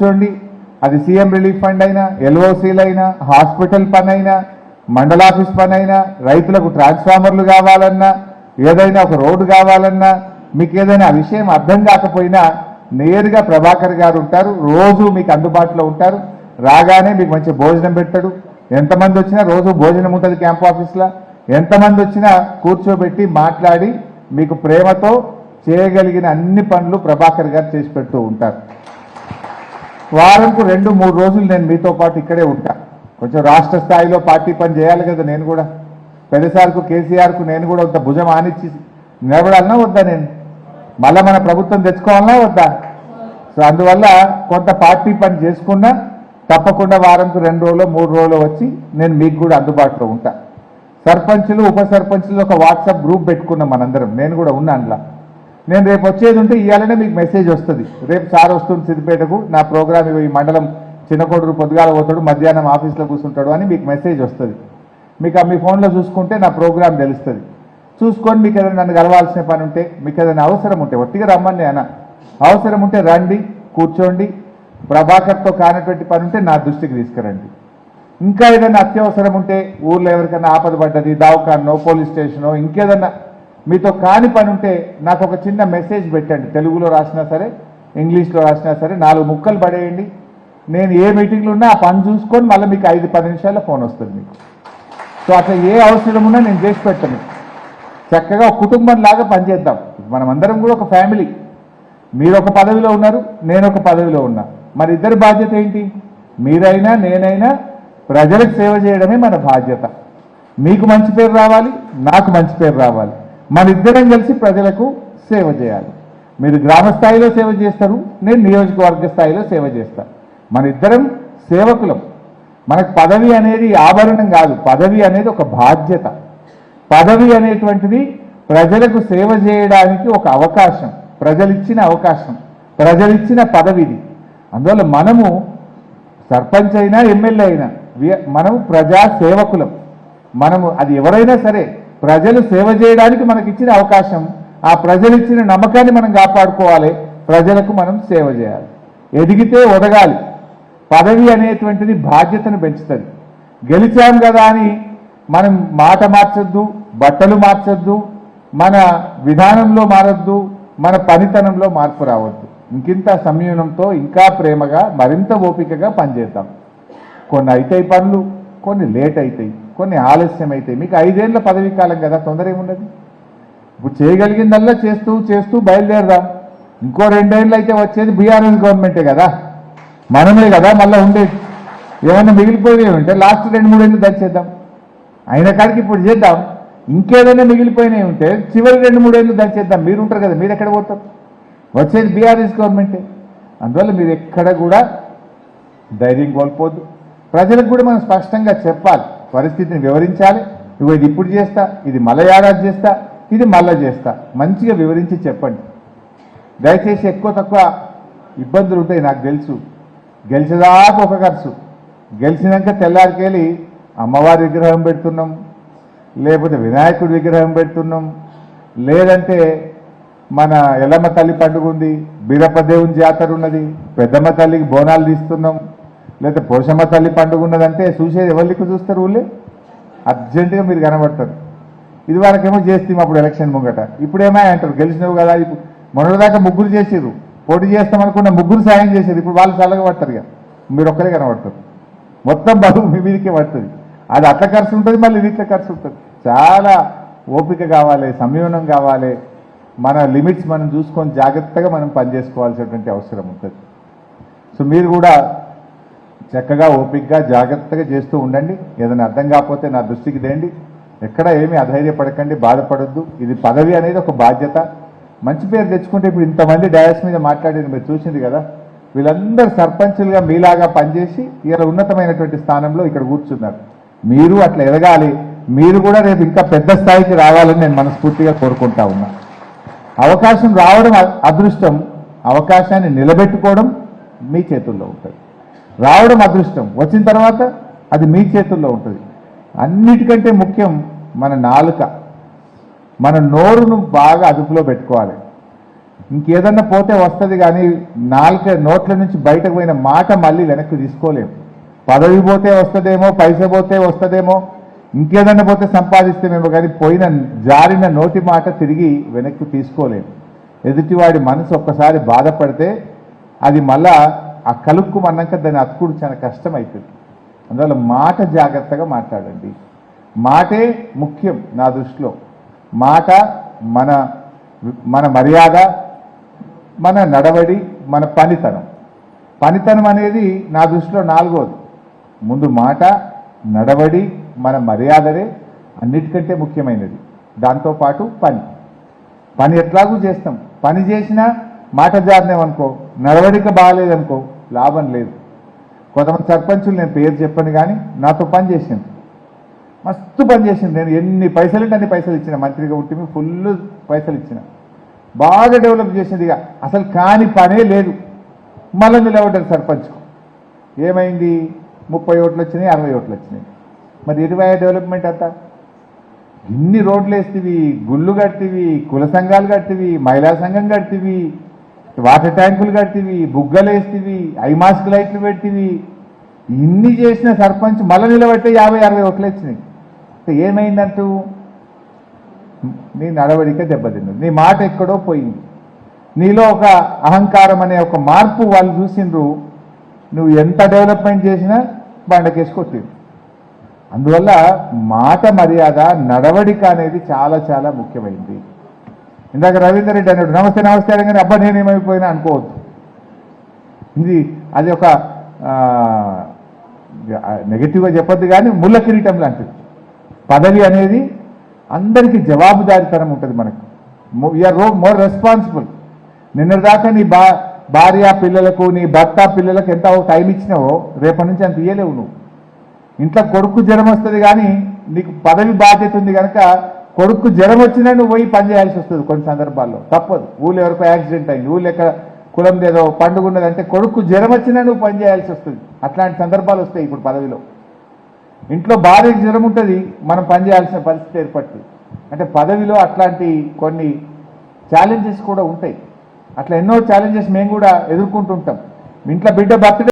కూర్చోండి. అది CM relief fund అయినా, ఎల్ఓసీలైనా, హాస్పిటల్ పని అయినా, మండలాఫీస్ పని అయినా, రైతులకు ట్రాన్స్ఫార్మర్లు కావాలన్నా, ఏదైనా ఒక రోడ్డు కావాలన్నా, మీకు ఏదైనా ఆ విషయం అర్థం కాకపోయినా నేరుగా ప్రభాకర్ గారు ఉంటారు, రోజు మీకు అందుబాటులో ఉంటారు. రాగానే మీకు మంచి భోజనం పెడతాడు. ఎంతమంది వచ్చినా రోజు భోజనం ఉంటుంది క్యాంప్ ఆఫీస్లో. ఎంతమంది వచ్చినా కూర్చోబెట్టి మాట్లాడి మీకు ప్రేమతో చేయగలిగిన అన్ని పనులు ప్రభాకర్ గారు చేసి పెడుతూ ఉంటారు. వారంకు 2-3 రోజులు నేను మీతో పాటు ఇక్కడే ఉంటా. కొంచెం రాష్ట్ర స్థాయిలో పార్టీ పని చేయాలి కదా. నేను కూడా పెద్దసార్కు కేసీఆర్కు నేను కూడా కొంత భుజం ఆనిచ్చి నిలబడాలన్నా వద్దా? నేను మళ్ళీ మన ప్రభుత్వం తెచ్చుకోవాలన్నా వద్దా? సో అందువల్ల కొంత పార్టీ పని చేసుకున్నా తప్పకుండా వారంకు 2 రోజులు 3 రోజులు వచ్చి నేను మీకు కూడా అందుబాటులో ఉంటా. సర్పంచులు ఉప సర్పంచులు ఒక వాట్సాప్ గ్రూప్ పెట్టుకున్నాం మనందరం. నేను కూడా ఉన్నా అందులో. నేను రేపు వచ్చేది ఉంటే ఇవాళనే మీకు మెసేజ్ వస్తుంది. రేపు సార్ వస్తుంది సిద్దిపేటకు, నా ప్రోగ్రామ్ ఈ మండలం చిన్నకోడూరు పొద్దుగాల పోతాడు, మధ్యాహ్నం ఆఫీస్లో కూర్చుంటాడు అని మీకు మెసేజ్ వస్తుంది. మీకు మీ ఫోన్లో చూసుకుంటే నా ప్రోగ్రామ్ తెలుస్తుంది. చూసుకొని మీకు ఏదైనా నన్ను కలవాల్సిన పని ఉంటే, మీకు ఏదైనా అవసరం ఉంటే ఒట్టిగా రమ్మని అన్న, అవసరం ఉంటే రండి, కూర్చోండి. ప్రభాకర్తో కానటువంటి పని ఉంటే నా దృష్టికి తీసుకురండి. ఇంకా ఏదైనా అత్యవసరం ఉంటే, ఊర్లో ఎవరికైనా ఆపద పడ్డది, దావకాన్నో పోలీస్ స్టేషనో ఇంకేదన్నా మీతో కాని పని ఉంటే నాకు ఒక చిన్న మెసేజ్ పెట్టండి. తెలుగులో రాసినా సరే, ఇంగ్లీష్లో రాసినా సరే, 4 ముక్కలు పడేయండి. నేను ఏ మీటింగ్లో ఉన్నా ఆ పని చూసుకొని మళ్ళీ మీకు 5-10 నిమిషాల్లో ఫోన్ వస్తుంది మీకు. సో అట్లా ఏ అవసరం ఉన్నా నేను చేసి పెడతాను. చక్కగా ఒక కుటుంబం లాగా పనిచేద్దాం. మనం అందరం కూడా ఒక ఫ్యామిలీ. మీరు ఒక పదవిలో ఉన్నారు, నేను ఒక పదవిలో ఉన్నా. మరి ఇద్దరి బాధ్యత ఏంటి? మీరైనా నేనైనా ప్రజలకు సేవ చేయడమే మన బాధ్యత. మీకు మంచి పేరు రావాలి, నాకు మంచి పేరు రావాలి. మన ఇద్దరం కలిసి ప్రజలకు సేవ చేయాలి. మీరు గ్రామ స్థాయిలో సేవ చేస్తారు, నేను నియోజకవర్గ స్థాయిలో సేవ చేస్తాను. మన ఇద్దరం సేవకులం. మనకు పదవి అనేది ఆభరణం కాదు, పదవి అనేది ఒక బాధ్యత. పదవి అనేటువంటిది ప్రజలకు సేవ చేయడానికి ఒక అవకాశం, ప్రజలిచ్చిన అవకాశం, ప్రజలిచ్చిన పదవిది. అందువల్ల మనము సర్పంచ్ అయినా ఎమ్మెల్యే అయినా మనము ప్రజా సేవకులం. మనము అది ఎవరైనా సరే ప్రజలు సేవ చేయడానికి మనకి ఇచ్చిన అవకాశం, ఆ ప్రజలు ఇచ్చిన నమ్మకాన్ని మనం కాపాడుకోవాలి. ప్రజలకు మనం సేవ చేయాలి. ఎదిగితే ఒదగాలి. పదవి అనేటువంటిది బాధ్యతను పెంచుతుంది. గెలిచాం కదా అని మనం మాట మార్చొద్దు, బట్టలు మార్చొద్దు, మన విధానంలో మారొద్దు, మన పనితనంలో మార్పు రావద్దు. ఇంకింత సంయమనంతో ఇంకా ప్రేమగా మరింత ఓపికగా పనిచేద్దాం. కొన్ని అవుతాయి పనులు, కొన్ని లేట్ అవుతాయి, కొన్ని ఆలస్యం అవుతాయి. మీకు 5 ఏళ్ల పదవీ కాలం కదా, తొందర ఏమున్నది. ఇప్పుడు చేయగలిగిందల్లా చేస్తూ చేస్తూ బయలుదేరదాం. ఇంకో 2 ఏళ్ళు అయితే వచ్చేది బీఆర్ఎస్ గవర్నమెంటే కదా, మనమే కదా మళ్ళీ ఉండేది. ఏమన్నా మిగిలిపోయి ఉంటే లాస్ట్ 2-3 ఏళ్ళు దంచేద్దాం. అయిన కాడికి ఇప్పుడు చేద్దాం. ఇంకేదైనా మిగిలిపోయినవి ఉంటే చివరి 2-3 ఏళ్ళు దంచేద్దాం. మీరు ఉంటారు కదా, మీరు ఎక్కడ పోతారు? వచ్చేది బీఆర్ఎస్ గవర్నమెంటే. అందువల్ల మీరు ఎక్కడ కూడా ధైర్యం కోల్పోద్దు. ప్రజలకు కూడా మనం స్పష్టంగా చెప్పాలి, పరిస్థితిని వివరించాలి. ఇది ఇప్పుడు చేస్తా, ఇది మళ్ళీ ఏడాది చేస్తా, ఇది మళ్ళీ చేస్తా, మంచిగా వివరించి చెప్పండి. దయచేసి ఎక్కువ తక్కువ ఇబ్బందులు ఉంటాయి నాకు తెలుసు. గెలిచేదాకా ఒక ఖర్చు, గెలిచినాక తెల్లారికెళ్ళి అమ్మవారి విగ్రహం పెడుతున్నాం, లేకపోతే వినాయకుడి విగ్రహం పెడుతున్నాం, లేదంటే మన ఎల్లమ్మ తల్లి పండుగ ఉంది, బీరప్ప దేవుని జాతర ఉన్నది, పెద్దమ్మ తల్లికి బోనాలు తీస్తున్నాం, లేకపోతే పోషమ్మ తల్లి పండుగ ఉన్నదంటే చూసేది ఎవరికి చూస్తారు? ఊళ్ళే అర్జెంటుగా మీరు కనబడతారు. ఇది వరకేమో చేస్తాం అప్పుడు ఎలక్షన్ ముంగట. ఇప్పుడేమో అంటారు గెలిచినవు కదా. ఇప్పుడు మొన్నటిదాకా ముగ్గురు చేసారు, పోటీ చేస్తామనుకున్న ముగ్గురు సాయం చేశారు. ఇప్పుడు వాళ్ళు చల్లగా పడతారు, ఇక మీరు ఒక్కరే కనబడతారు. మొత్తం బరువు మీ మీదకే పడుతుంది. అది అట్లా ఖర్చు ఉంటుంది, మళ్ళీ ఇట్లా ఖర్చు ఉంటుంది. చాలా ఓపిక కావాలి, సంయమనం కావాలి. మన లిమిట్స్ మనం చూసుకొని జాగ్రత్తగా మనం పనిచేసుకోవాల్సినటువంటి అవసరం ఉంటుంది. సో మీరు కూడా చక్కగా ఓపికగా జాగ్రత్తగా చేస్తూ ఉండండి. ఏదైనా అర్థం కాకపోతే నా దృష్టికి తేండి. ఎక్కడ ఏమీ అధైర్యపడకండి, బాధపడొద్దు. ఇది పదవి అనేది ఒక బాధ్యత. మంచి పేరు తెచ్చుకుంటే ఇప్పుడు ఇంతమంది డయాస్ మీద మాట్లాడేది మీరు చూసింది కదా. వీళ్ళందరూ సర్పంచులుగా మీలాగా పనిచేసి ఇలా ఉన్నతమైనటువంటి స్థానంలో ఇక్కడ కూర్చున్నారు. మీరు అట్లా ఎదగాలి. మీరు కూడా రేపు ఇంకా పెద్ద స్థాయికి రావాలని నేను మనస్ఫూర్తిగా కోరుకుంటా ఉన్నా. అవకాశం రావడం అదృష్టం, అవకాశాన్ని నిలబెట్టుకోవడం మీ చేతుల్లో ఉంటుంది. రావడం అదృష్టం, వచ్చిన తర్వాత అది మీ చేతుల్లో ఉంటుంది. అన్నిటికంటే ముఖ్యం మన నాలుక, మన నోరును బాగా అదుపులో పెట్టుకోవాలి. ఇంకేదన్నా పోతే వస్తుంది కానీ నోట్ల నుంచి బయటకు పోయిన మాట మళ్ళీ వెనక్కి తీసుకోలేము. పదవి పోతే వస్తుందేమో, పైస పోతే వస్తుందేమో, ఇంకేదన్నా పోతే సంపాదిస్తేమేమో, కానీ జారిన నోటి మాట తిరిగి వెనక్కి తీసుకోలేము. ఎదుటివాడి మనసు ఒక్కసారి బాధపడితే అది మళ్ళా ఆ కలుక్కుమన్నాక దాన్ని అతుకుడు చాలా కష్టమవుతుంది. అందువల్ల మాట జాగ్రత్తగా మాట్లాడండి. మాటే ముఖ్యం నా దృష్టిలో. మాట మన మర్యాద, మన నడవడి, మన పనితనం అనేది నా దృష్టిలో నాలుగోది. ముందు మాట, నడవడి, మన మర్యాదనే అన్నిటికంటే ముఖ్యమైనది. దాంతోపాటు పని ఎట్లాగూ చేస్తాం. పని చేసినా మాట జారినామనుకో, నడవడిక బాగాలేదనుకో, లాభం లేదు. కొంతమంది సర్పంచులు, నేను పేరు చెప్పను కానీ, నాతో పని చేసింది, మస్తు పని చేసింది. నేను ఎన్ని పైసలు అంటే అన్ని పైసలు ఇచ్చిన, మంత్రిగా ఉట్టి ఫుల్ పైసలు ఇచ్చిన, బాగా డెవలప్ చేసింది. ఇక అసలు కాని పనే లేదు. మళ్ళీ నిలబడ్డారు సర్పంచ్కు. ఏమైంది? 30 ఓట్లు వచ్చినాయి, 60 ఓట్లు వచ్చినాయి. మరి 20 డెవలప్మెంట్ అంతా ఇన్ని రోడ్లు వేస్తేవి, గుళ్ళు కట్టివి, కుల సంఘాలు కట్టివి, మహిళా సంఘం కట్టివి, వాటర్ ట్యాంకులు కట్టివి, బుగ్గలు వేస్తేవి, ఐమాస్క్ లైట్లు పెట్టివి, ఇన్ని చేసిన సర్పంచ్ మళ్ళీ నిలబడితే 50-60 ఓట్లు వచ్చినాయి. ఏమైందంటూ? నీ నడవడిక దెబ్బతిన్నది, నీ మాట ఎక్కడో పోయింది, నీలో ఒక అహంకారం అనే ఒక మార్పు వాళ్ళు చూసిండ్రు. నువ్వు ఎంత డెవలప్మెంట్ చేసినా బండకేసి కొట్టింది. అందువల్ల మాట మర్యాద, నడవడిక అనేది చాలా చాలా ముఖ్యమైంది. ఇందాక రవీందర్ రెడ్డి అన్నాడు, నమస్తే నమస్తే అనగానే అబ్బా నేనేమైపోయినా అనుకోవద్దు. అది ఒక నెగటివ్గా చెప్పొద్దు కానీ ముళ్ళ కిరీటం లాంటిది. పదవి అనేది అందరికీ జవాబుదారీతనం ఉంటుంది. మనకు వీఆర్ మోర్ రెస్పాన్సిబుల్. నిన్నటిదాకా నీ భార్య పిల్లలకు, నీ భర్త పిల్లలకు ఎంత టైం ఇచ్చినావో రేపటి నుంచి అంత ఇయ్యలేవు. నువ్వు ఇంట్లో కొడుకు జ్వరం వస్తుంది కానీ నీకు పదవి బాధ్యత ఉంది కనుక కొడుకు జ్వరం వచ్చినా నువ్వు పోయి పని చేయాల్సి వస్తుంది. కొన్ని సందర్భాల్లో తప్పదు. ఊళ్ళో ఎవరికో యాక్సిడెంట్ అయింది, ఊళ్ళో ఎక్కడ కులం ఏదో పండుగ ఉన్నదంటే కొడుకు జ్వరం వచ్చినా నువ్వు పని చేయాల్సి వస్తుంది. అట్లాంటి సందర్భాలు వస్తాయి ఇప్పుడు పదవిలో. ఇంట్లో భార్యకు జ్వరం ఉంటుంది, మనం పని చేయాల్సిన పరిస్థితి ఏర్పడుతుంది. అంటే పదవిలో అట్లాంటి కొన్ని ఛాలెంజెస్ కూడా ఉంటాయి. అట్లా ఎన్నో ఛాలెంజెస్ మేము కూడా ఎదుర్కొంటుంటాం. ఇంట్లో బిడ్డ బర్త్డే